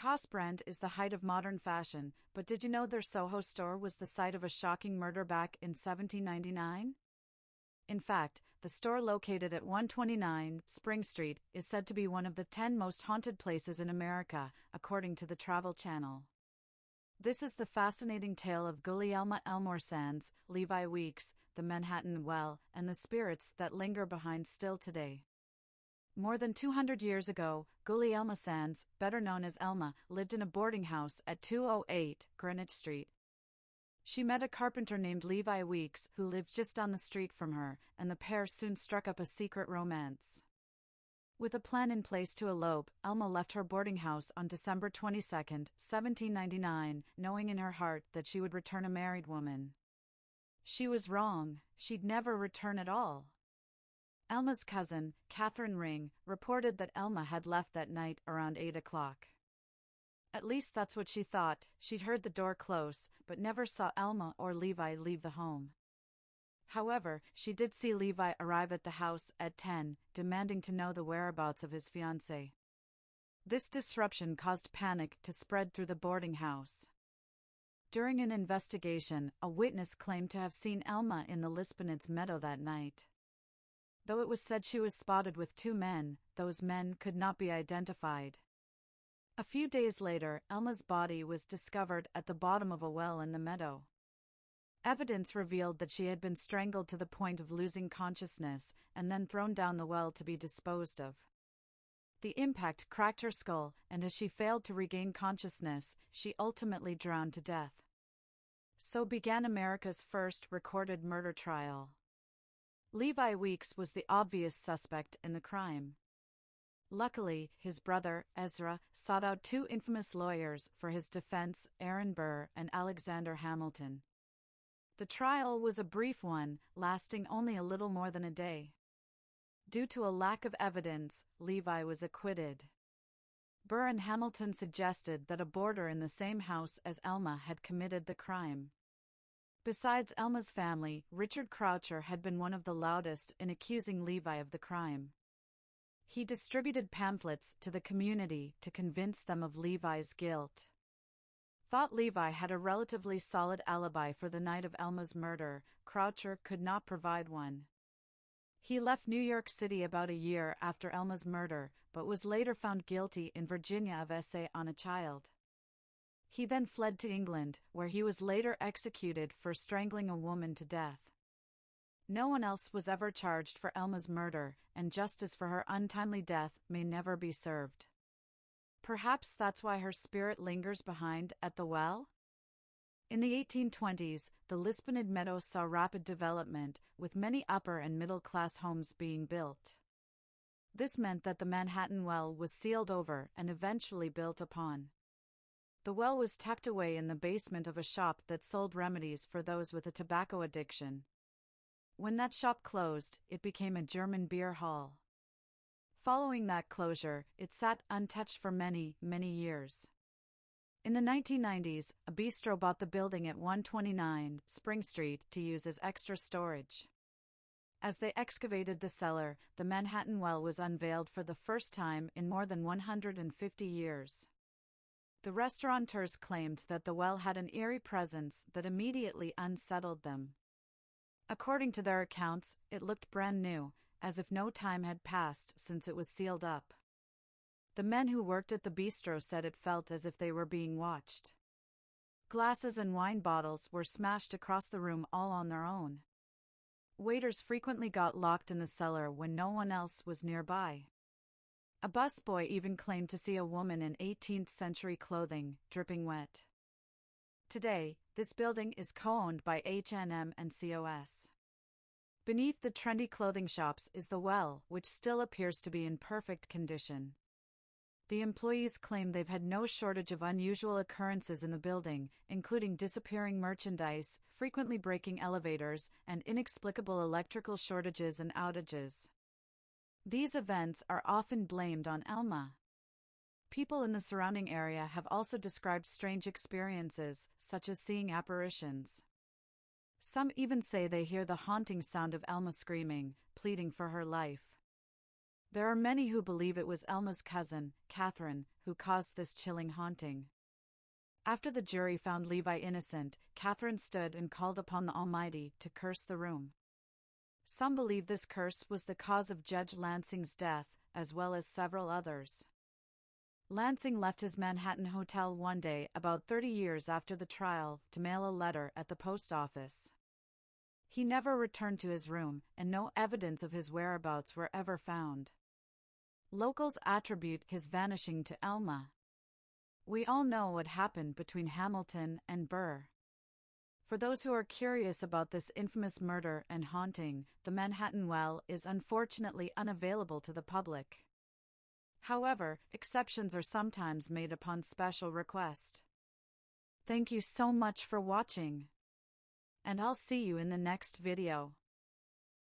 Lacoste brand is the height of modern fashion, but did you know their Soho store was the site of a shocking murder back in 1799? In fact, the store located at 129 Spring Street is said to be one of the 10 most haunted places in America, according to the Travel Channel. This is the fascinating tale of Gulielma, Elmore Sands, Levi Weeks, the Manhattan Well, and the spirits that linger behind still today. More than 200 years ago, Gulielma Sands, better known as Elma, lived in a boarding house at 208 Greenwich Street. She met a carpenter named Levi Weeks who lived just down the street from her, and the pair soon struck up a secret romance. With a plan in place to elope, Elma left her boarding house on December 22, 1799, knowing in her heart that she would return a married woman. She was wrong. She'd never return at all. Elma's cousin, Catherine Ring, reported that Elma had left that night around 8 o'clock. At least that's what she thought. She'd heard the door close, but never saw Elma or Levi leave the home. However, she did see Levi arrive at the house at 10, demanding to know the whereabouts of his fiancée. This disruption caused panic to spread through the boarding house. During an investigation, a witness claimed to have seen Elma in the Lispinets meadow that night. Though it was said she was spotted with 2 men, those men could not be identified. A few days later, Elma's body was discovered at the bottom of a well in the meadow. Evidence revealed that she had been strangled to the point of losing consciousness and then thrown down the well to be disposed of. The impact cracked her skull, and as she failed to regain consciousness, she ultimately drowned to death. So began America's first recorded murder trial. Levi Weeks was the obvious suspect in the crime. Luckily, his brother, Ezra, sought out 2 infamous lawyers for his defense, Aaron Burr and Alexander Hamilton. The trial was a brief one, lasting only a little more than a day. Due to a lack of evidence, Levi was acquitted. Burr and Hamilton suggested that a boarder in the same house as Elma had committed the crime. Besides Elma's family, Richard Croucher had been one of the loudest in accusing Levi of the crime. He distributed pamphlets to the community to convince them of Levi's guilt. Thought Levi had a relatively solid alibi for the night of Elma's murder, Croucher could not provide one. He left New York City about a year after Elma's murder, but was later found guilty in Virginia of essay on a child. He then fled to England, where he was later executed for strangling a woman to death. No one else was ever charged for Elma's murder, and justice for her untimely death may never be served. Perhaps that's why her spirit lingers behind at the well? In the 1820s, the Lispined Meadow saw rapid development, with many upper and middle-class homes being built. This meant that the Manhattan Well was sealed over and eventually built upon. The well was tucked away in the basement of a shop that sold remedies for those with a tobacco addiction. When that shop closed, it became a German beer hall. Following that closure, it sat untouched for many, many years. In the 1990s, a bistro bought the building at 129 Spring Street to use as extra storage. As they excavated the cellar, the Manhattan Well was unveiled for the first time in more than 150 years. The restaurateurs claimed that the well had an eerie presence that immediately unsettled them. According to their accounts, it looked brand new, as if no time had passed since it was sealed up. The men who worked at the bistro said it felt as if they were being watched. Glasses and wine bottles were smashed across the room all on their own. Waiters frequently got locked in the cellar when no one else was nearby. A busboy even claimed to see a woman in 18th-century clothing, dripping wet. Today, this building is co-owned by H&M and COS. Beneath the trendy clothing shops is the well, which still appears to be in perfect condition. The employees claim they've had no shortage of unusual occurrences in the building, including disappearing merchandise, frequently breaking elevators, and inexplicable electrical shortages and outages. These events are often blamed on Elma. People in the surrounding area have also described strange experiences, such as seeing apparitions. Some even say they hear the haunting sound of Elma screaming, pleading for her life. There are many who believe it was Elma's cousin, Catherine, who caused this chilling haunting. After the jury found Levi innocent, Catherine stood and called upon the Almighty to curse the room. Some believe this curse was the cause of Judge Lansing's death, as well as several others. Lansing left his Manhattan hotel one day about 30 years after the trial to mail a letter at the post office. He never returned to his room, and no evidence of his whereabouts were ever found. Locals attribute his vanishing to Elma. We all know what happened between Hamilton and Burr. For those who are curious about this infamous murder and haunting, the Manhattan Well is unfortunately unavailable to the public. However, exceptions are sometimes made upon special request. Thank you so much for watching, and I'll see you in the next video.